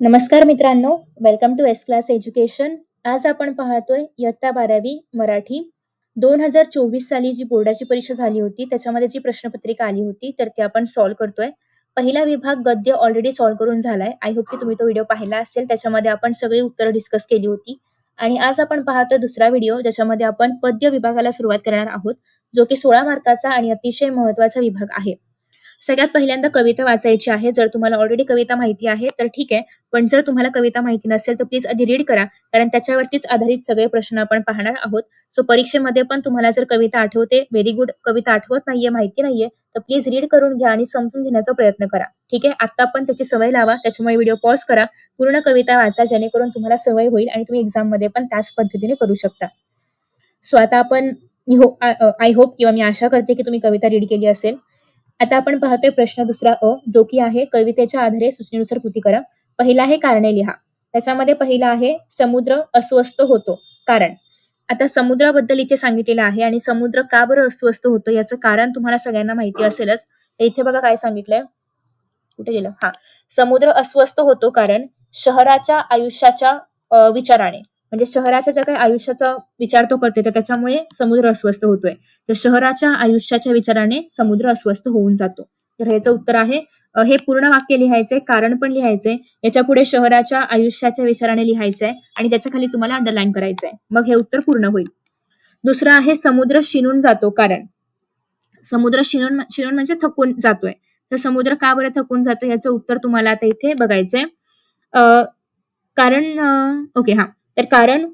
नमस्कार मित्रांनो, welcome to S class education. आज आपण पाहतोय इयत्ता 12वी मराठी 2024 साली जी बोर्डाची परीक्षा झाली होती, त्याच्यामध्ये जी प्रश्नपत्रिका आली होती, तर ती आपण सॉल्व्ह करतोय. पहिला विभाग गद्य ऑलरेडी सॉल्व्ह करून झालाय. आय होप की तुम्ही तो व्हिडिओ पाहिला असेल. त्याच्यामध्ये आपण सगळी उत्तरं डिस्कस केली होती. आणि आज आपण पाहतोय दुसरा व्हिडिओ, ज्याच्यामध्ये आपण पद्य विभागाला सुरुवात करणार आहोत, जो की 16 मार्काचा आणि अतिशय महत्त्वाचा विभाग आहे. सगळ्यात पहिल्यांदा कविता वाचायची आहे. जर तुम्हाला ऑलरेडी कविता माहिती आहे तर ठीक आहे. पण जर तुम्हाला कविता माहिती नसेल तर प्लीज आधी रीड करा. कारण त्याच्यावरतीच आधारित सगळे प्रश्न आपण पाहणार आहोत. सो परीक्षेमध्ये पण तुम्हाला जर कविता आठवते, व्हेरी गुड. कविता आठवत नाहीये, माहिती नाहीये, तर प्लीज रीड करून घ्या आणि समजून घेण्याचा प्रयत्न करा. ठीक आहे. आता पण त्याची सवय लावा. त्याच्यामुळे व्हिडिओ पॉज करा. पूर्ण कविता वाचा, जेणेकरून तुम्हाला सवय होईल आणि तुम्ही एक्झाममध्ये पण त्याच पद्धतीने करू शकता. सो आता आपण आय होप किंवा मी आशा करते की तुम्ही कविता रीड केली असेल. आता आपण पाहतोय प्रश्न दुसरा जो की आहे कवितेच्या आधारे सूचनेनुसार कृती करा. पहिला आहे कारणे लिहा. त्याच्यामध्ये पहिला आहे समुद्र अस्वस्थ होतो. कारण आता समुद्राबद्दल इथे सांगितलेलं आहे आणि समुद्र का बरं अस्वस्थ होतो याचं कारण तुम्हाला सगळ्यांना माहिती असेलच. इथे बघा काय सांगितलंय. कुठे गेलं? समुद्र अस्वस्थ होतो कारण शहराच्या आयुष्याच्या विचाराने, म्हणजे शहराच्या ज्या काही आयुष्याचा विचार तो करते तर त्याच्यामुळे समुद्र अस्वस्थ होतोय. तर शहराच्या आयुष्याच्या विचाराने समुद्र अस्वस्थ होऊन जातो. तर ह्याचं उत्तर आहे. हे पूर्ण वाक्य लिहायचंय, कारण पण लिहायचंय, याच्या पुढे शहराच्या आयुष्याच्या विचाराने लिहायचंय आणि त्याच्या खाली तुम्हाला अंडरलाईन करायचंय. मग हे उत्तर पूर्ण होईल. दुसरं आहे समुद्र शिणून जातो. कारण समुद्र शिणून म्हणजे थकून जातोय. तर समुद्र का बरं थकून जातो याचं उत्तर तुम्हाला आता इथे बघायचंय. कारण तर कारण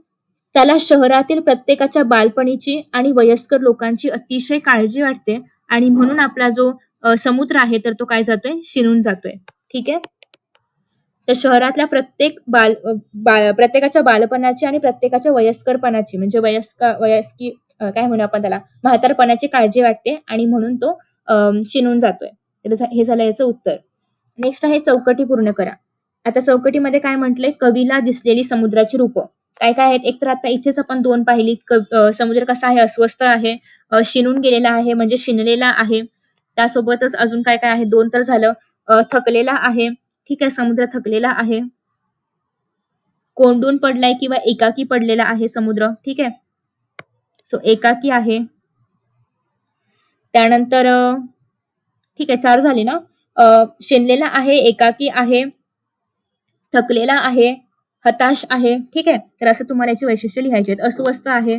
त्याला शहरातील प्रत्येकाच्या बालपणीची आणि वयस्कर लोकांची अतिशय काळजी वाटते आणि म्हणून आपला जो समुद्र आहे तर तो काय जातोय, शिणून जातोय. ठीक आहे. तर शहरातल्या प्रत्येकाच्या बालपणाची आणि प्रत्येकाच्या वयस्करपणाची, म्हणजे वयस्की काय म्हणू आपण त्याला, म्हातारपणाची काळजी वाटते आणि म्हणून तो शिणून जातोय. तर हे झालं याचं उत्तर. नेक्स्ट आहे चौकटी पूर्ण करा. आता चौकटीमध्ये काय म्हटलंय, कवीला दिसलेली समुद्राची रूपं काय काय आहेत. एक तर आता इथेच आपण दोन पाहिली. समुद्र कसा आहे, अस्वस्थ आहे, शिणून गेलेला आहे म्हणजे शिणलेला आहे. त्यासोबतच अजून काय काय आहे, दोन तर झालं. थकलेला आहे. ठीक आहे, समुद्र थकलेला आहे. कोंडून पडलाय किंवा एकाकी पडलेला आहे समुद्र. ठीक आहे. सो एकाकी आहे. त्यानंतर ठीक आहे, 4 झाले ना. शिणलेला आहे, एकाकी आहे, थकलेला आहे, हताश आहे. ठीक आहे. तर असं तुम्हाला याची वैशिष्ट्य लिहायची आहेत. अस्वस्थ आहे.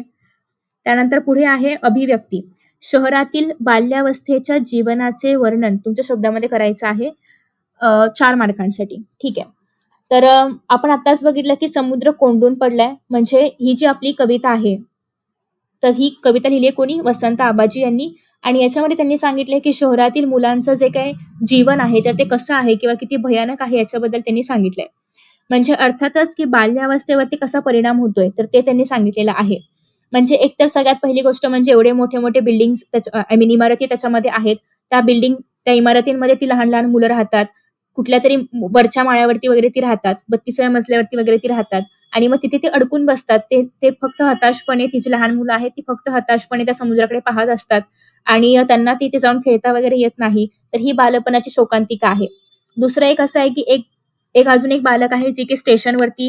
त्यानंतर पुढे आहे अभिव्यक्ती. शहरातील बाल्यावस्थेच्या जीवनाचे वर्णन तुमच्या शब्दामध्ये करायचं आहे 4 मार्कांसाठी. ठीक आहे. तर आपण आताच बघितलं की समुद्र कोंडून पडलाय, म्हणजे ही जी आपली कविता आहे, तर ही कविता लिहिली कोणी, वसंत आबाजी यांनी. आणि याच्यामध्ये त्यांनी सांगितलंय की शहरातील मुलांचं जे काही जीवन आहे तर ते कसं आहे किंवा किती भयानक आहे याच्याबद्दल त्यांनी सांगितलंय. म्हणजे अर्थातच की बाल्यावस्थेवरती कसा परिणाम होतोय तर ते त्यांनी सांगितलेलं आहे. म्हणजे एकतर सगळ्यात पहिली गोष्ट म्हणजे एवढे मोठे मोठे बिल्डिंग्स, इमारती त्याच्यामध्ये आहेत. त्या इमारतींमध्ये ती लहान लहान मुलं राहतात. कुठल्या तरी वरच्या माळ्यावरती वगैरे ती राहतात. 32व्या मजल्यावरती वगैरे ती राहतात. आणि मग तिथे ते अडकून बसतात. ते फक्त हताशपणे, ती जी लहान मुलं आहेत ती फक्त हताशपणे त्या समुद्राकडे पाहत असतात आणि त्यांना तिथे जाऊन खेळता वगैरे येत नाही. तर ही बालपणाची शोकांतिका आहे. दुसरं एक असं आहे की अजून एक बालक आहे जे की स्टेशनवरती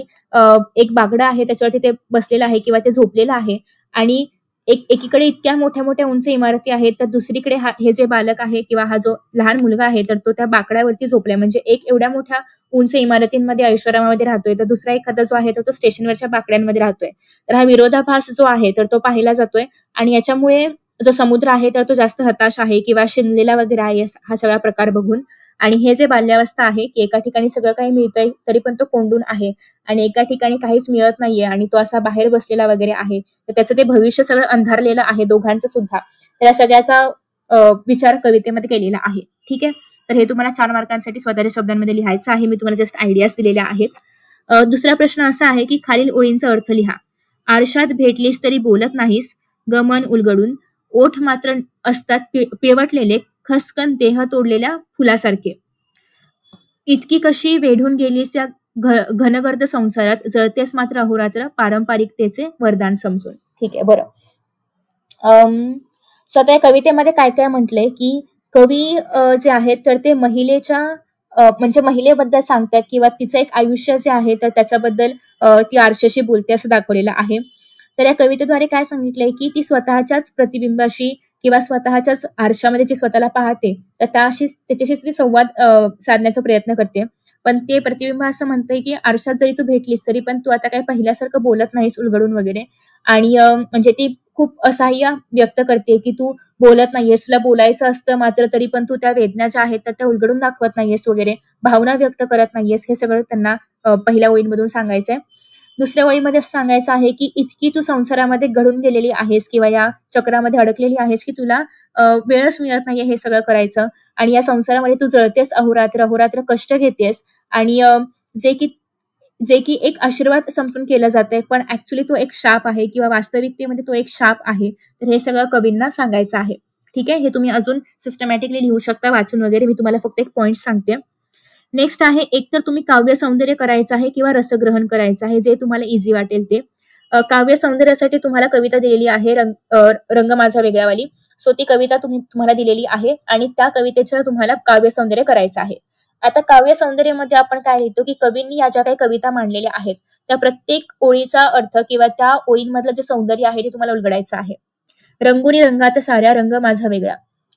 एक बागडा आहे त्याच्यावरती ते बसलेलं आहे किंवा ते झोपलेलं आहे. आणि एकीकडे इतक्या मोठ्या मोठ्या उंच इमारती आहेत, तर दुसरीकडे हे जे बालक आहे किंवा हा जो लहान मुलगा आहे तर तो त्या बाकड्यावरती झोपलाय. म्हणजे एक एवढ्या मोठ्या उंच इमारतींमध्ये ऐषारामामध्ये राहतोय, तर दुसरा एखादा जो आहे तर तो स्टेशनवरच्या बाकड्यांमध्ये राहतोय. तर हा विरोधाभास जो आहे तर तो पाहिला जातोय आणि याच्यामुळे जो समुद्र आहे तर तो जास्त हताश आहे किंवा शिनलेला वगैरे आहे हा सगळा प्रकार बघून. आणि हे जे बाल्यावस्था आहे की एका ठिकाणी सगळं काही मिळतंय तरी पण तो कोंडून आहे आणि एका ठिकाणी काहीच मिळत नाहीये आणि तो असा बाहेर बसलेला वगैरे आहे, तर त्याचं ते भविष्य सगळं अंधारलेलं आहे दोघांचं सुद्धा. त्या सगळ्याचा विचार कवितेमध्ये केलेला आहे. ठीक आहे. तर हे तुम्हाला 4 मार्कांसाठी स्वतःच्या शब्दांमध्ये लिहायचं आहे. मी तुम्हाला जस्ट आयडियाज दिलेल्या आहेत. दुसरा प्रश्न असा आहे की खालील ओळींचा अर्थ लिहा. आरशात भेटलीस तरी बोलत नाहीस, गमन उलगडून, ओठ मात्र असतात पिळवटलेले, खसकन देह तोडलेल्या फुलासारखे. इतकी कशी वेढून गेलीस या घनगर्द संसारात, जळतेस मात्र अहोरात्र पारंपरिकतेचे वरदान समजून. ठीक आहे. बरं. स्वतः या कवितेमध्ये काय काय म्हटलंय की कवी जे आहेत तर ते महिलेच्या म्हणजे महिलेबद्दल सांगतात किंवा तिचं एक आयुष्य जे आहे तर त्याच्याबद्दल ती आरशाशी बोलते असं दाखवलेलं आहे. तर या कवितेद्वारे काय सांगितलंय, की ती स्वतःच्याच प्रतिबिंबाशी किंवा स्वतःच्याच आरशामध्ये जी स्वतःला पाहते, तर त्याच्याशीच ती संवाद साधण्याचा प्रयत्न करते. पण ते प्रतिबिंब असं म्हणतंय, की आरशात जरी तू भेटलीस, तरी पण तू आता काही पहिल्यासारखं बोलत नाहीस उलगडून वगैरे आणि म्हणजे ती खूप असहाय्य व्यक्त करते, की तू बोलत नाहीयेस, तुला बोलायचं असतं मात्र तरी पण तू त्या वेदना ज्या आहेत, तर त्या उलगडून दाखवत नाहीयेस वगैरे, भावना व्यक्त करत नाहीयेस, हे सगळं त्यांना पहिल्या ओळींमधून सांगायचंय. दुसऱ्या ओळीमध्ये असं सांगायचं आहे, की इतकी तू संसारामध्ये गढून गेलेली आहेस किंवा या चक्रामध्ये अडकलेली आहेस, की तुला वेळच मिळत नाहीये हे सगळं करायचं आणि या संसारामध्ये तू जळतेस अहोरात्र, अहोरात्र कष्ट घेतेस आणि जे की जे की एक आशीर्वाद समजून केलं जातंय, पण ॲक्चुअली तो एक शाप आहे किंवा वास्तविकतेमध्ये तो एक शाप आहे. तर हे सगळं कवींना सांगायचं आहे. ठीक आहे. हे तुम्ही अजून सिस्टमॅटिकली लिहू शकता वाचून वगैरे. मी तुम्हाला फक्त एक पॉइंट सांगते. नेक्स्ट आहे एकतर तुम्ही काव्य सौंदर्य करायचं आहे किंवा रसग्रहण करायचं आहे, जे तुम्हाला ईझी वाटेल ते. काव्य सौंदर्यासाठी तुम्हाला कविता दिलेली आहे रंग माझा वेगळावाली. सो ती कविता तुम्हाला दिलेली आहे आणि त्या कवितेचं तुम्हाला काव्य सौंदर्य करायचं आहे. आता काव्य सौंदर्यामध्ये आपण काय लिहितो, की कवींनी या ज्या काही कविता मांडलेल्या आहेत, त्या प्रत्येक ओळीचा अर्थ किंवा त्या ओळींमधलं जे सौंदर्य आहे ते तुम्हाला उलगडायचं आहे. रंगुनी रंगात साऱ्या रंग माझा वेगळा.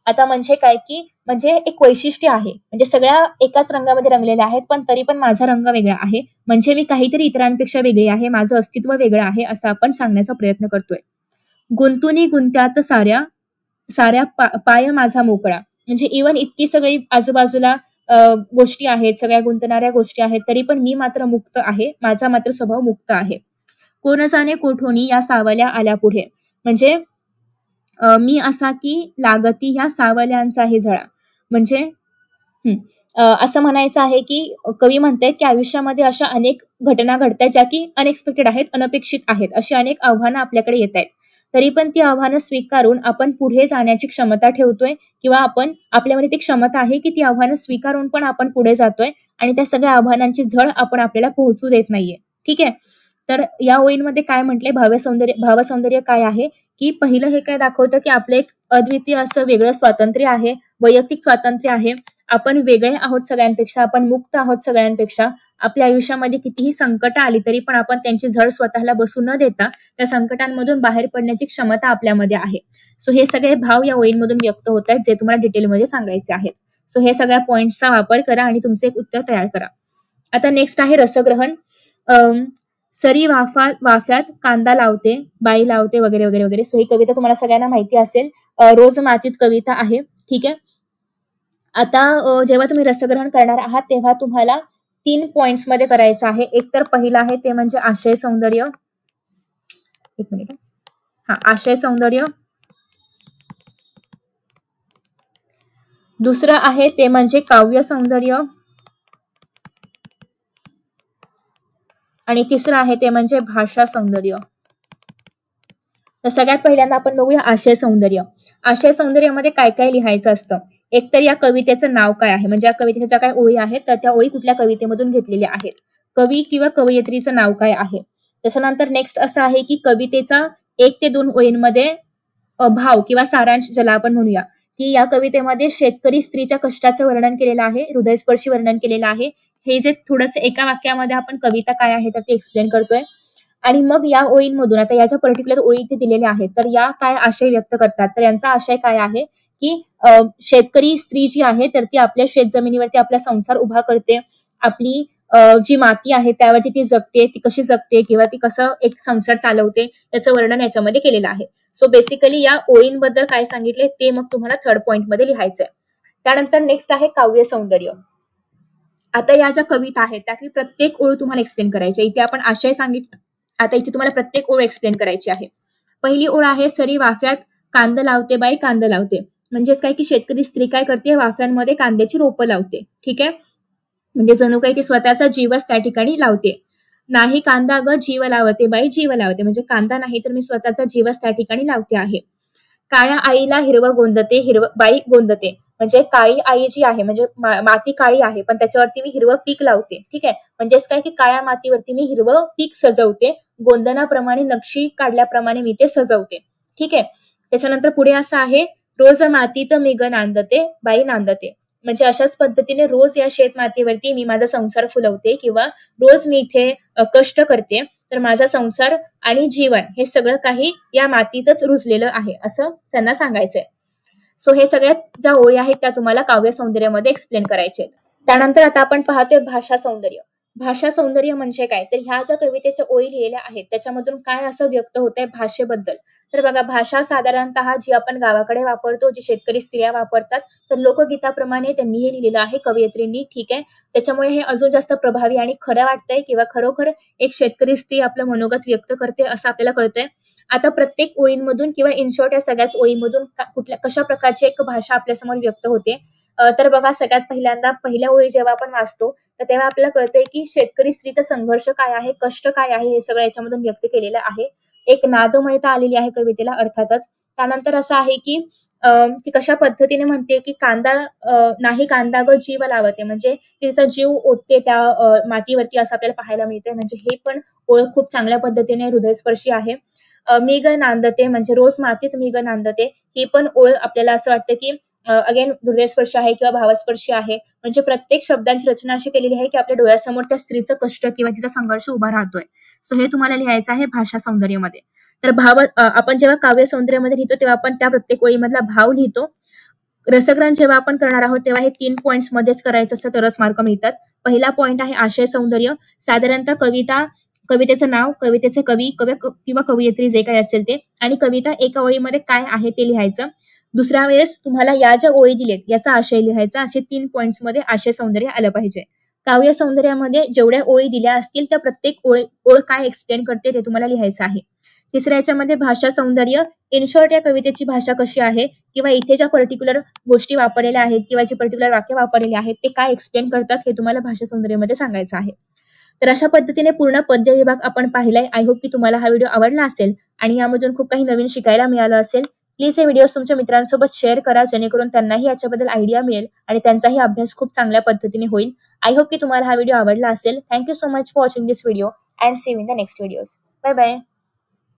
आता म्हणजे काय, की म्हणजे एक वैशिष्ट्य आहे. म्हणजे सगळ्या एकाच रंगामध्ये रंगलेल्या आहेत, पण तरी पण माझा रंग वेगळा आहे. म्हणजे मी काहीतरी इतरांपेक्षा वेगळी आहे, माझं अस्तित्व वेगळं आहे, असं आपण सांगण्याचा प्रयत्न करतोय. गुंतुनी गुंत्यात साऱ्या साऱ्या पाय माझा मोकळा. म्हणजे इव्हन इतकी सगळी आजूबाजूला गोष्टी आहेत, सगळ्या गुंतणाऱ्या गोष्टी आहेत, तरी पण मी मात्र मुक्त आहे. माझा मात्र स्वभाव मुक्त आहे. कोण जाणे कोठोनी या सावल्या आल्या पुढे. म्हणजे मी असा की लागती ह्या सावल्यांचाही झळा. म्हणजे हं. असं म्हणायचं आहे, की कवी म्हणतायत, की आयुष्यामध्ये अशा अनेक घटना घडतायत, ज्या की अनएक्सपेक्टेड आहेत, अनपेक्षित आहेत. अशी अनेक आव्हानं आपल्याकडे येतायत. तरी पण ती आव्हानं स्वीकारून आपण पुढे जाण्याची क्षमता ठेवतोय किंवा आपल्यामध्ये ती क्षमता आहे, की ती आव्हानं स्वीकारून पण आपण पुढे जातोय आणि त्या सगळ्या आव्हानांची झळ आपण आपल्याला पोहोचू देत नाहीये. ठीक आहे? तर या ओळींमध्ये काय म्हटलंय भावसौंदर्य काय आहे, की पहिलं हे काय दाखवतं, की आपलं एक अद्वितीय असं वेगळं स्वातंत्र्य आहे, वैयक्तिक स्वातंत्र्य आहे. आपण वेगळे आहोत सगळ्यांपेक्षा, आपण मुक्त आहोत सगळ्यांपेक्षा. आपल्या आयुष्यामध्ये कितीही संकटं आली तरी पण आपण त्यांची झळ स्वतःला बसू न देता त्या संकटांमधून बाहेर पडण्याची क्षमता आपल्यामध्ये आहे. सो हे सगळे भाव या ओळींमधून व्यक्त होत आहेत, जे तुम्हाला डिटेलमध्ये सांगायचे आहेत. सो हे सगळ्या पॉइंट्सचा वापर करा आणि तुमचं एक उत्तर तयार करा. आता नेक्स्ट आहे रसग्रहण. अं, सरी वाफ्यात कांदा लावते, बाई लावते वगैरे, वगैरे, वगैरे. सो ही कविता तुम्हाला सगळ्यांना माहिती असेल. रोज मातीत कविता आहे. ठीक आहे. आता जेव्हा तुम्ही रसग्रहण करणार आहात, तेव्हा तुम्हाला 3 पॉइंट्समध्ये करायचं आहे. एक तर पहिलं आहे ते म्हणजे आशय सौंदर्य. 1 मिनिट हां. आशय सौंदर्य. दुसरं आहे ते म्हणजे काव्य सौंदर्य आणि तिसरं आहे ते म्हणजे भाषा सौंदर्य. तर सगळ्यात पहिल्यांदा आपण बघूया आशय सौंदर्य. आशय सौंदर्यामध्ये काय-काय लिहायचं असतं. एकतर या कवितेचं नाव काय आहे, म्हणजे या कवितेच्या ज्या काही ओळी आहेत, तर त्या ओळी कुठल्या कवितेमधून घेतलेल्या आहेत. कवी किंवा कवयित्रीचं नाव काय आहे. त्याच्यानंतर नेक्स्ट असं आहे, की कवितेचा 1 ते 2 ओळींमध्ये भाव किंवा सारांश ज्याला आपण म्हणूया, की या कवितेमध्ये शेतकरी स्त्रीच्या कष्टाचं वर्णन केलेलं आहे, हृदयस्पर्शी वर्णन केलेलं आहे. हे जे थोडंसं एका वाक्यामध्ये आपण कविता काय आहे तर ते एक्सप्लेन करतोय. आणि मग या ओळींमधून आता या ज्या पर्टिक्युलर ओळी इथे दिलेल्या आहेत, तर या काय आशय व्यक्त करतात. तर यांचा आशय काय आहे, की शेतकरी स्त्री जी आहे, तर ती आपल्या शेतजमिनीवरती आपला संसार उभा करते. आपली जी माती आहे त्यावरती ती जगते, ती कशी जगते किंवा ती कसं एक संसार चालवते, याचं वर्णन याच्यामध्ये केलेलं आहे. सो बेसिकली या ओळींबद्दल काय सांगितले ते मग तुम्हाला थर्ड पॉइंटमध्ये लिहायचंय. त्यानंतर नेक्स्ट आहे काव्य सौंदर्य. आता या ज्या कविता आहेत त्यातली प्रत्येक ओळ तुम्हाला एक्सप्लेन करायची आहे. इथे आपण आशय आता इथे तुम्हाला प्रत्येक ओळ एक्सप्लेन करायची आहे. पहिली ओळ आहे सरी वाफ्यात कांद लावते बाई कांद लावते. म्हणजेच काय की शेतकरी स्त्री काय करते वाफ्यांमध्ये कांद्याची रोपं लावते. ठीक आहे. म्हणजे जणू काही ती स्वतःचा जीवच त्या ठिकाणी लावते. नाही कांदा ग जीव लावते बाई जीव लावते. म्हणजे कांदा नाही तर मी स्वतःचा जीवच त्या ठिकाणी लावते आहे. काळ्या आईला हिरवं गोंदते बाई गोंदते. म्हणजे काळी आई जी आहे म्हणजे माती काळी आहे पण त्याच्यावरती मी हिरवं पीक लावते. ठीक आहे. म्हणजेच काय की काळ्या मातीवरती मी हिरवं पीक सजवते. गोंदनाप्रमाणे नक्षी काढल्याप्रमाणे मी ते सजवते. ठीक आहे. त्याच्यानंतर पुढे असं आहे रोज मातीत मेघ नांदते बाई नांदते. म्हणजे अशाच पद्धतीने रोज या शेतमातीवरती मी माझा संसार फुलवते किंवा रोज मी इथे कष्ट करते, तर माझा संसार आणि जीवन हे सगळं काही या मातीतच रुजलेलं आहे, असं त्यांना सांगायचंय. सो हे सगळ्यात ज्या ओळी आहेत त्या तुम्हाला काव्य सौंदर्यामध्ये एक्सप्लेन करायचे आहेत. त्यानंतर आता आपण पाहतोय भाषा सौंदर्य. भाषा सौंदर्य म्हणजे काय? तर ह्या ज्या कवितेच्या ओळी लिहिलेल्या आहेत, त्याच्यामधून काय असं व्यक्त होतंय भाषेबद्दल. तर बघा, भाषा साधारणतः जी आपण गावाकडे वापरतो, जी शेतकरी स्त्रिया वापरतात, तर लोकगीताप्रमाणे त्यांनी हे लिहिलेलं आहे कवयित्रींनी, ठीक आहे. त्याच्यामुळे हे अजून जास्त प्रभावी आणि खरं वाटतंय किंवा खरोखर एक शेतकरी स्त्री आपलं मनोगत व्यक्त करते असं आपल्याला कळतंय. आता प्रत्येक ओळींमधून किंवा इन शॉर्ट या सगळ्याच ओळींमधून कुठल्या कशा प्रकारची एक भाषा आपल्यासमोर व्यक्त होते. तर बघा, सगळ्यात पहिल्यांदा पहिल्या ओळी जेव्हा आपण वाचतो, तर तेव्हा आपल्याला कळतंय की शेतकरी स्त्रीचा संघर्ष काय आहे, कष्ट काय आहे, हे सगळं याच्यामधून व्यक्त केलेलं आहे. एक नादमयता आलेली आहे कवितेला अर्थातच. त्यानंतर असं आहे की ती कशा पद्धतीने म्हणते की नाही कांदा ग जीव लावते, म्हणजे तिचा जीव ओतते त्या मातीवरती, असं आपल्याला पाहायला मिळतंय. म्हणजे हे पण ओळख खूप चांगल्या पद्धतीने हृदयस्पर्शी आहे. मी ग नांदते, म्हणजे रोज मातीत मी ग नांदते, ही पण ओळ आपल्याला असं वाटतं की अगेन हृदयस्पर्शी आहे किंवा भावस्पर्शी आहे. म्हणजे प्रत्येक शब्दांची रचना अशी केलेली आहे की आपल्या डोळ्यासमोर त्या स्त्रीचं कष्ट किंवा तिचा संघर्ष उभा राहतोय. सो हे तुम्हाला लिहायचं आहे भाषा सौंदर्यमध्ये. तर आपण जेव्हा काव्य सौंदर्यामध्ये लिहितो तेव्हा आपण त्या प्रत्येक ओळीमधला भाव लिहितो. रसग्रहण जेव्हा आपण करणार आहोत तेव्हा हे 3 पॉइंट्स मध्येच करायचं असतं, तरच मार्क मिळतात. पहिला पॉइंट आहे आशय सौंदर्य. साधारणतः कवितेचं नाव, कवितेचे कवी किंवा कवयित्री जे काही असेल ते, आणि कविता एका ओळीमध्ये काय आहे ते लिहायचं. दुसऱ्या वेळेस तुम्हाला या ज्या ओळी दिलेत याचा आशय लिहायचा. असे 3 पॉइंट्स मध्ये आशय सौंदर्य आलं पाहिजे. काव्य सौंदर्यामध्ये जेवढ्या ओळी दिल्या असतील त्या प्रत्येक ओळ काय एक्सप्लेन करते ते तुम्हाला लिहायचं आहे. तिसऱ्या याच्यामध्ये भाषा सौंदर्य. इन शॉर्ट या कवितेची भाषा कशी आहे किंवा इथे ज्या पर्टिक्युलर गोष्टी वापरलेल्या आहेत किंवा जे पर्टिक्युलर वाक्य वापरलेले आहेत ते काय एक्सप्लेन करतात हे तुम्हाला भाषा सौंदर्यामध्ये सांगायचं आहे. तर अशा पद्धतीने पूर्ण पद्य विभाग आपण पाहिलाय. आय होप की तुम्हाला हा व्हिडिओ आवडला असेल आणि यामधून खूप काही नवीन शिकायला मिळालं असेल. प्लीज हे व्हिडिओज तुमच्या मित्रांसोबत शेअर करा, जेणेकरून त्यांनाही याच्याबद्दल आयडिया मिळेल आणि त्यांचाही अभ्यास खूप चांगल्या पद्धतीने होईल. आय होप की तुम्हाला हा व्हिडिओ आवडला असेल. Thank you so much for watching this video and see you in the next videos. Bye bye.